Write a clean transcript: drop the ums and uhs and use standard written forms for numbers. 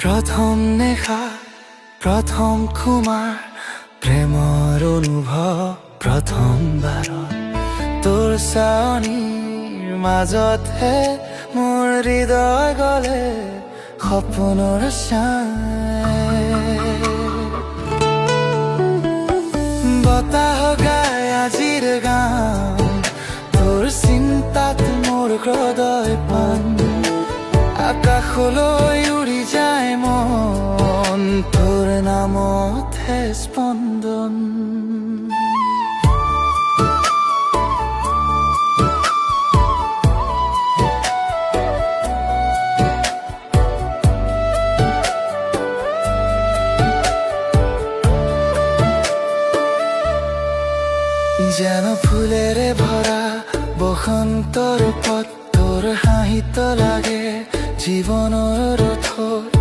প্ৰথম দেখা প্ৰথম খুমাৰ প্ৰেমৰ অনুভৱ প্ৰথমবাৰত তোৰ চাৱনিৰ মাজতহে মোৰ হৃদয় গলে সপোনৰ বতাহ গায় আজিৰ গান তোৰ চিন্তাত মোৰ হৃদয় পান আকাশলৈ উৰি যায় মন তোৰ নামতহে স্পন্দন যেন ফুলেৰে ভৰা বসন্তৰ পথ তোৰ হাঁহিত লাগে জীৱনৰ থৈ